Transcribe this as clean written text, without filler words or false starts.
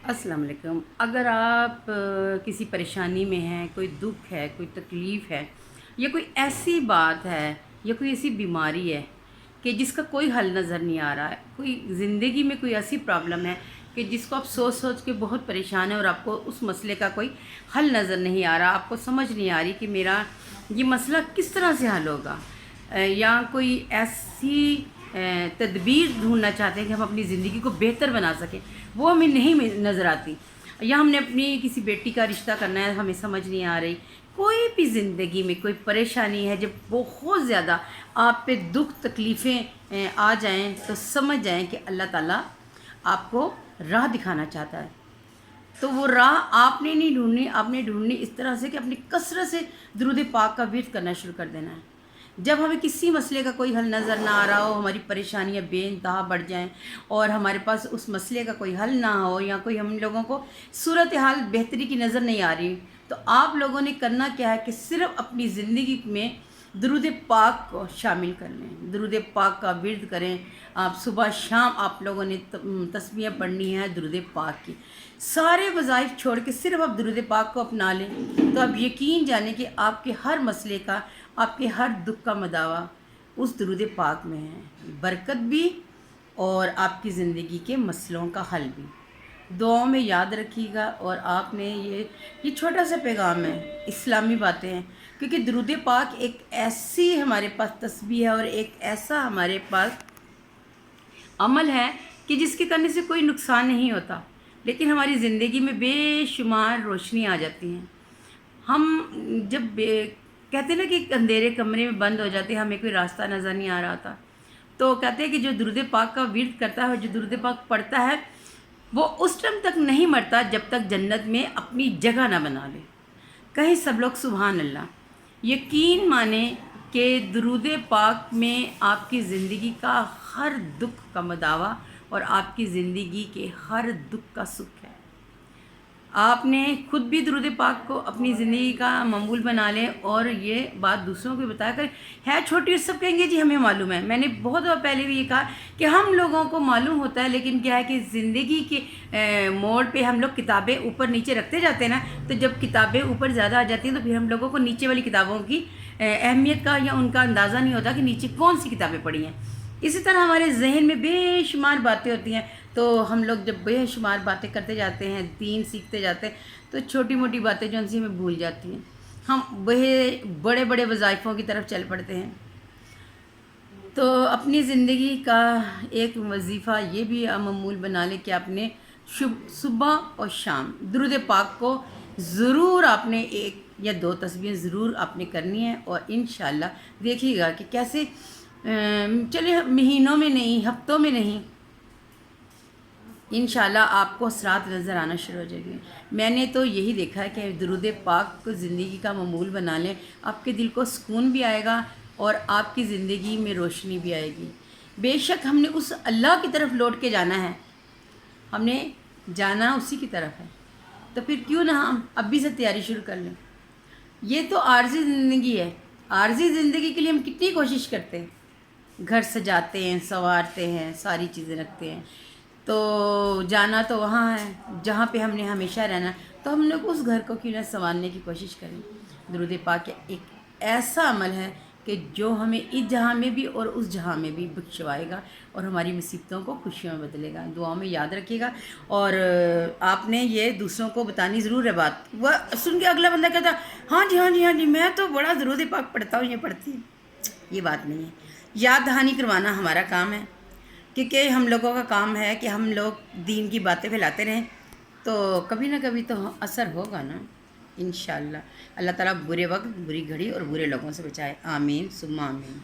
अस्सलाम वालेकुम। अगर आप किसी परेशानी में हैं, कोई दुख है, कोई तकलीफ़ है, या कोई ऐसी बात है या कोई ऐसी बीमारी है कि जिसका कोई हल नज़र नहीं आ रहा है, कोई ज़िंदगी में कोई ऐसी प्रॉब्लम है कि जिसको आप सोच सोच के बहुत परेशान हैं और आपको उस मसले का कोई हल नज़र नहीं आ रहा, आपको समझ नहीं आ रही कि मेरा ये मसला किस तरह से हल होगा, या कोई ऐसी तदबीर ढूंढना चाहते हैं कि हम अपनी ज़िंदगी को बेहतर बना सकें, वो हमें नहीं नज़र आती, या हमने अपनी किसी बेटी का रिश्ता करना है, हमें समझ नहीं आ रही। कोई भी ज़िंदगी में कोई परेशानी है, जब बहुत ज़्यादा आप पे दुख तकलीफ़ें आ जाएं, तो समझ जाएं कि अल्लाह ताला आपको राह दिखाना चाहता है। तो वो राह आपने नहीं ढूंढनी, आपने ढूंढनी इस तरह से कि अपनी कसरत से दुरूद पाक का विर्द करना शुरू कर देना है। जब हमें किसी मसले का कोई हल नज़र ना आ रहा हो, हमारी परेशानियां बेइंतहा बढ़ जाएं और हमारे पास उस मसले का कोई हल ना हो, या कोई हम लोगों को सूरत हाल बेहतरी की नज़र नहीं आ रही, तो आप लोगों ने करना क्या है कि सिर्फ अपनी ज़िंदगी में दुरूद पाक को शामिल कर लें। दुरूद पाक का विर्द करें। आप सुबह शाम आप लोगों ने तस्बीह पढ़नी है दुरूद पाक की। सारे वज़ाइफ छोड़ के सिर्फ आप दुरूद पाक को अपना लें, तो आप यकीन जानें कि आपके हर मसले का, आपके हर दुख का मदावा उस दुरूद पाक में है। बरकत भी और आपकी ज़िंदगी के मसलों का हल भी। दुआओं में याद रखिएगा। और आपने ये छोटा सा पैगाम है, इस्लामी बातें हैं, क्योंकि दुरूद पाक एक ऐसी हमारे पास तस्बीह है और एक ऐसा हमारे पास अमल है कि जिसके करने से कोई नुकसान नहीं होता, लेकिन हमारी ज़िंदगी में बेशुमार रोशनी आ जाती है। हम जब कहते हैं ना कि अंधेरे कमरे में बंद हो जाते हैं, हमें कोई रास्ता नज़र नहीं आ रहा था, तो कहते हैं कि जो दुरूद पाक का विर्द करता है, जो दुरूद पाक पढ़ता है, वो उस टाइम तक नहीं मरता जब तक जन्नत में अपनी जगह ना बना ले। कहीं सब लोग सुभान अल्लाह। यकीन माने कि दुरूद पाक में आपकी ज़िंदगी का हर दुख का मदावा और आपकी ज़िंदगी के हर दुख का सुख है। आपने खुद भी दुरूद पाक को अपनी ज़िंदगी का मामूल बना लें और ये बात दूसरों को बताया करें। है छोटी, सब कहेंगे जी हमें मालूम है। मैंने बहुत पहले भी ये कहा कि हम लोगों को मालूम होता है, लेकिन क्या है कि ज़िंदगी के मोड़ पे हम लोग किताबें ऊपर नीचे रखते जाते हैं ना, तो जब किताबें ऊपर ज़्यादा आ जाती हैं तो फिर हम लोगों को नीचे वाली किताबों की अहमियत का या उनका अंदाज़ा नहीं होता कि नीचे कौन सी किताबें पढ़ी हैं। इसी तरह हमारे जहन में बेशुमार बातें होती हैं, तो हम लोग जब बेशुमार बातें करते जाते हैं, दीन सीखते जाते हैं, तो छोटी मोटी बातें जो उनसे हमें भूल जाती हैं। हम बड़े बड़े वज़ाइफ़ों की तरफ चल पड़ते हैं। तो अपनी ज़िंदगी का एक वजीफ़ा ये भी मामूल बना लें कि आपने सुबह और शाम दुरूद पाक को ज़रूर आपने एक या दो तस्बीहें ज़रूर आपने करनी है। और इंशाअल्लाह देखिएगा कि कैसे चले महीनों में नहीं, हफ्तों में नहीं, इंशाअल्लाह आपको असरात नज़र आना शुरू हो जाएगी। मैंने तो यही देखा है कि दुरूद पाक को ज़िंदगी का मामूल बना लें, आपके दिल को सुकून भी आएगा और आपकी ज़िंदगी में रोशनी भी आएगी। बेशक हमने उस अल्लाह की तरफ लौट के जाना है, हमने जाना उसी की तरफ है, तो फिर क्यों ना हम अभी से तैयारी शुरू कर लें। ये तो आर्जी ज़िंदगी है। आर्जी ज़िंदगी के लिए हम कितनी कोशिश करते हैं, घर सजाते हैं, संवारते हैं, सारी चीज़ें रखते हैं, तो जाना तो वहाँ है जहाँ पे हमने हमेशा रहना, तो हम लोग उस घर को क्यों ना संवारने की कोशिश करें। दुरूद पाक एक ऐसा अमल है कि जो हमें इस जहाँ में भी और उस जहाँ में भी बख्शवाएगा और हमारी मुसीबतों को खुशियों में बदलेगा। दुआओं में याद रखिएगा। और आपने ये दूसरों को बतानी ज़रूर है बात। वह सुन के अगला बंदा कहता हाँ जी हाँ जी हाँ जी, मैं तो बड़ा दुरूद पाक पढ़ता हूँ, ये पढ़ती हूँ। ये बात नहीं है। याद दहानी करवाना हमारा काम है, क्योंकि हम लोगों का काम है कि हम लोग दीन की बातें फैलाते रहें, तो कभी ना कभी तो असर होगा ना, इंशाअल्लाह। अल्लाह ताला बुरे वक्त, बुरी घड़ी और बुरे लोगों से बचाए। आमीन सुम्मा आमीन।